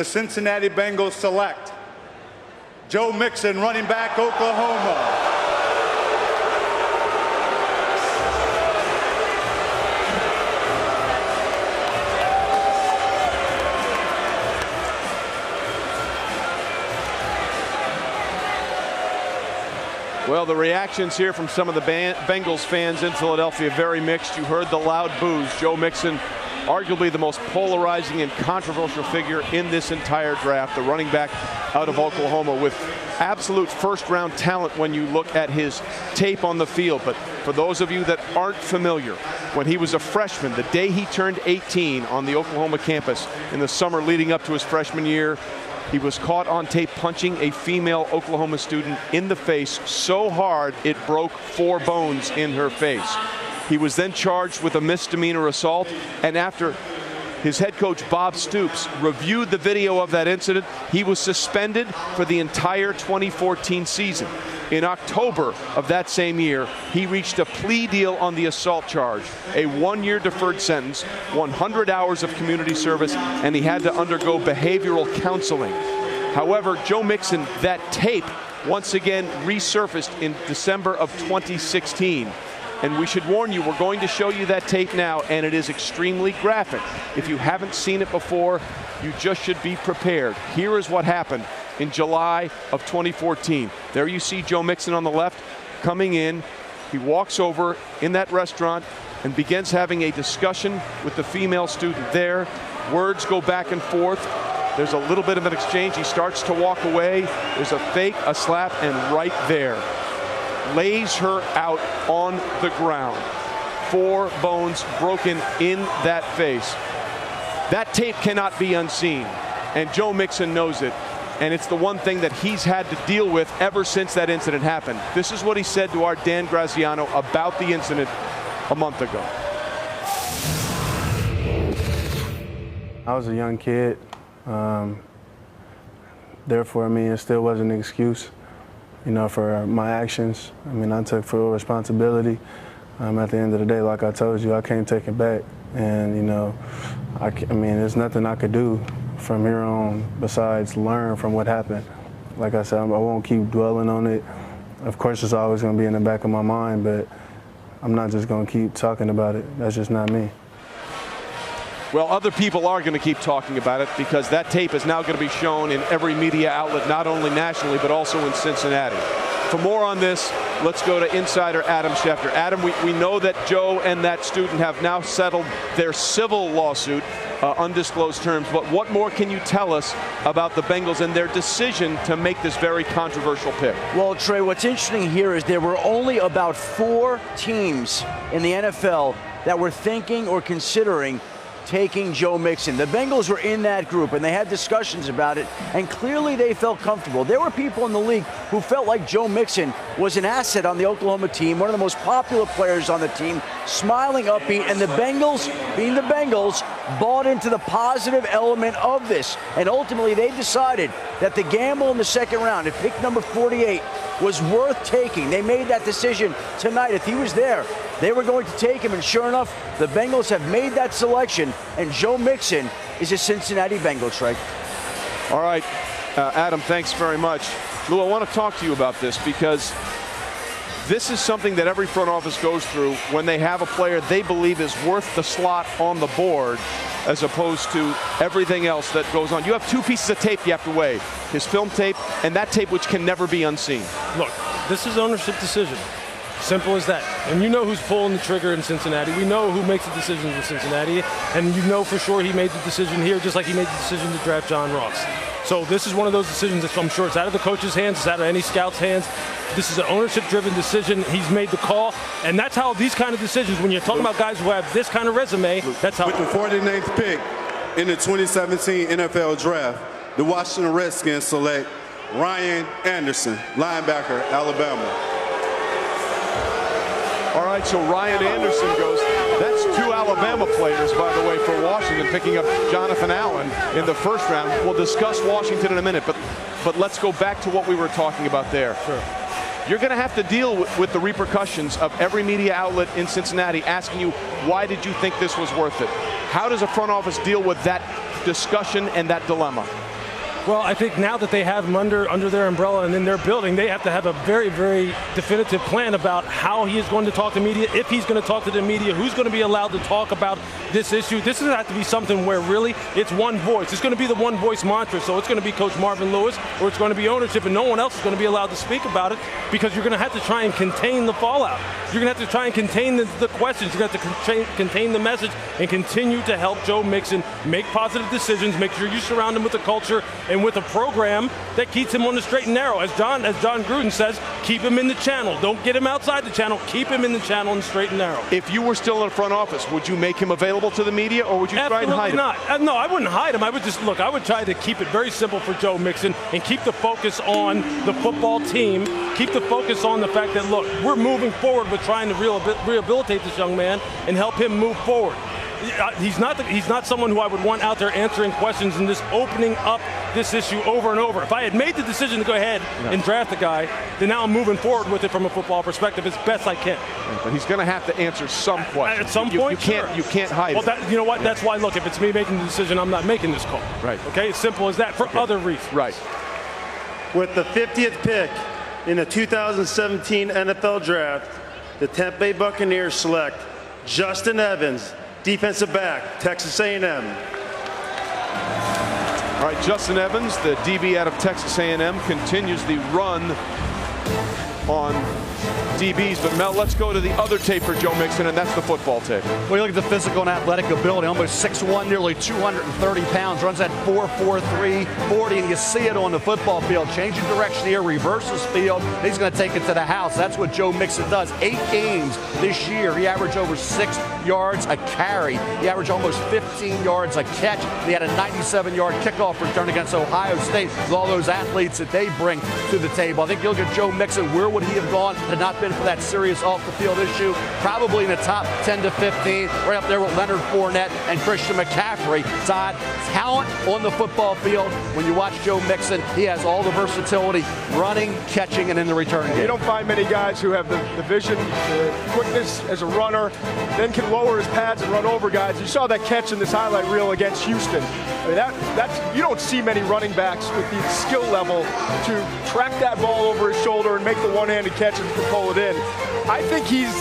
The Cincinnati Bengals select Joe Mixon, running back, Oklahoma. Well, the reactions here from some of the Bengals fans in Philadelphia very mixed. You heard the loud boos. Joe Mixon, arguably the most polarizing and controversial figure in this entire draft, the running back out of Oklahoma with absolute first-round talent when you look at his tape on the field. But for those of you that aren't familiar, when he was a freshman, the day he turned 18 on the Oklahoma campus in the summer leading up to his freshman year, he was caught on tape punching a female Oklahoma student in the face so hard it broke 4 bones in her face. He was then charged with a misdemeanor assault, and after his head coach Bob Stoops reviewed the video of that incident, he was suspended for the entire 2014 season. In October of that same year, he reached a plea deal on the assault charge, a 1-year deferred sentence, 100 hours of community service, and he had to undergo behavioral counseling. However, Joe Mixon, that tape once again resurfaced in December of 2016. And we should warn you, we're going to show you that tape now, and it is extremely graphic. If you haven't seen it before, you just should be prepared. Here is what happened in July of 2014. There you see Joe Mixon on the left coming in. He walks over in that restaurant and begins having a discussion with the female student there. Words go back and forth. There's a little bit of an exchange. He starts to walk away. There's a fake, a slap, and right there, lays her out on the ground. 4 bones broken in that face. That tape cannot be unseen, and Joe Mixon knows it. And it's the one thing that he's had to deal with ever since that incident happened. This is what he said to our Dan Graziano about the incident a month ago. I was a young kid. Therefore, I mean, it still wasn't an excuse, you know, for my actions. I mean, I took full responsibility. At the end of the day, like I told you, I can't take it back. And, you know, I mean, there's nothing I could do from here on besides learn from what happened. Like I said, I won't keep dwelling on it. Of course, it's always going to be in the back of my mind, but I'm not just going to keep talking about it. That's just not me. Well, other people are going to keep talking about it because that tape is now going to be shown in every media outlet, not only nationally, but also in Cincinnati. For more on this, let's go to insider Adam Schefter. Adam, we know that Joe and that student have now settled their civil lawsuit, undisclosed terms, but what more can you tell us about the Bengals and their decision to make this very controversial pick? Well, Trey, what's interesting here is there were only about 4 teams in the NFL that were thinking or considering taking Joe Mixon. The Bengals were in that group, and they had discussions about it, and clearly they felt comfortable. There were people in the league who felt like Joe Mixon was an asset on the Oklahoma team, one of the most popular players on the team, smiling upbeat, and the Bengals, being the Bengals, bought into the positive element of this. And ultimately, they decided that the gamble in the second round at pick number 48 was worth taking. They made that decision tonight. If he was there, they were going to take him, and sure enough, the Bengals have made that selection, and Joe Mixon is a Cincinnati Bengal, Trey. All right, Adam, thanks very much. Lou, I want to talk to you about this because this is something that every front office goes through when they have a player they believe is worth the slot on the board as opposed to everything else that goes on. You have 2 pieces of tape you have to weigh, his film tape and that tape which can never be unseen. Look, this is an ownership decision. Simple as that. And you know who's pulling the trigger in Cincinnati. We know who makes the decisions in Cincinnati. And you know for sure he made the decision here, just like he made the decision to draft John Ross. So this is one of those decisions that I'm sure it's out of the coach's hands, it's out of any scout's hands. This is an ownership-driven decision. He's made the call. And that's how these kind of decisions, when you're talking about guys who have this kind of resume, that's how. With the 49th pick in the 2017 NFL Draft, the Washington Redskins select Ryan Anderson, linebacker, Alabama. All right, so Ryan Anderson goes. That's 2 Alabama players, by the way, for Washington, picking up Jonathan Allen in the first round. We'll discuss Washington in a minute, but let's go back to what we were talking about there. Sure. You're going to have to deal with the repercussions of every media outlet in Cincinnati asking you, why did you think this was worth it? How does a front office deal with that discussion and that dilemma? Well, I think now that they have him under their umbrella and in their building, they have to have a very, very definitive plan about how he is going to talk to media, if he's going to talk to the media, who's going to be allowed to talk about this issue. This is going to have to be something where really it's one voice. It's going to be the one voice mantra. So it's going to be Coach Marvin Lewis, or it's going to be ownership, and no one else is going to be allowed to speak about it, because you're going to have to try and contain the fallout. You're going to have to try and contain the questions. You're going to have to contain the message and continue to help Joe Mixon make positive decisions, make sure you surround him with a culture and with a program that keeps him on the straight and narrow. As John Gruden says, keep him in the channel. Don't get him outside the channel. Keep him in the channel and straight and narrow. If you were still in the front office, would you make him available to the media, or would you try and hide him? Absolutely not. No, I wouldn't hide him. I would just, look, I would try to keep it very simple for Joe Mixon and keep the focus on the football team. Keep the focus on the fact that, look, we're moving forward with trying to rehabilitate this young man and help him move forward. He's not someone who I would want out there answering questions and just opening up this issue over and over. If I had made the decision to go ahead and draft the guy, then now I'm moving forward with it from a football perspective as best I can. But he's going to have to answer some questions. At some point, you can't hide it. Well, you know what? That's why, look, if it's me making the decision, I'm not making this call. Right. Okay? It's simple as that for other reasons. Right. With the 50th pick in the 2017 NFL Draft, the Tampa Bay Buccaneers select Justin Evans, defensive back, Texas A&M. All right, Justin Evans, the DB out of Texas A&M, continues the run on DBs. But Mel, let's go to the other tape for Joe Mixon, and that's the football tape. Well, you look at the physical and athletic ability, almost 6'1", nearly 230 pounds, runs that 4.43 40, and you see it on the football field. Changing direction here, reverses field. He's going to take it to the house. That's what Joe Mixon does. 8 games this year, he averaged over 6 yards a carry. He averaged almost 15 yards a catch. He had a 97-yard kickoff return against Ohio State with all those athletes that they bring to the table. I think you look at Joe Mixon, where would he have gone had not been for that serious off-the-field issue? Probably in the top 10 to 15, right up there with Leonard Fournette and Christian McCaffrey. Todd, talent on the football field. When you watch Joe Mixon, he has all the versatility, running, catching, and in the return game. You don't find many guys who have the vision, the quickness as a runner, then can lower his pads and run over guys. You saw that catch in this highlight reel against Houston. I mean, that's you don't see many running backs with the skill level to track that ball over his shoulder and make the one-handed catch and pull it in. I think he's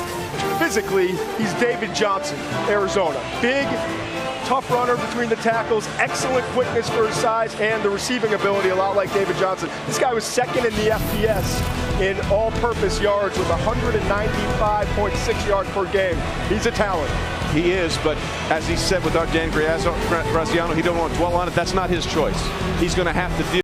David Johnson, Arizona. Big, tough runner between the tackles, excellent quickness for his size, and the receiving ability a lot like David Johnson. This guy was second in the FBS in all-purpose yards with 195.6 yards per game. He's a talent. He is, but as he said with our Dan Graziano, he don't want to dwell on it. That's not his choice. He's going to have to deal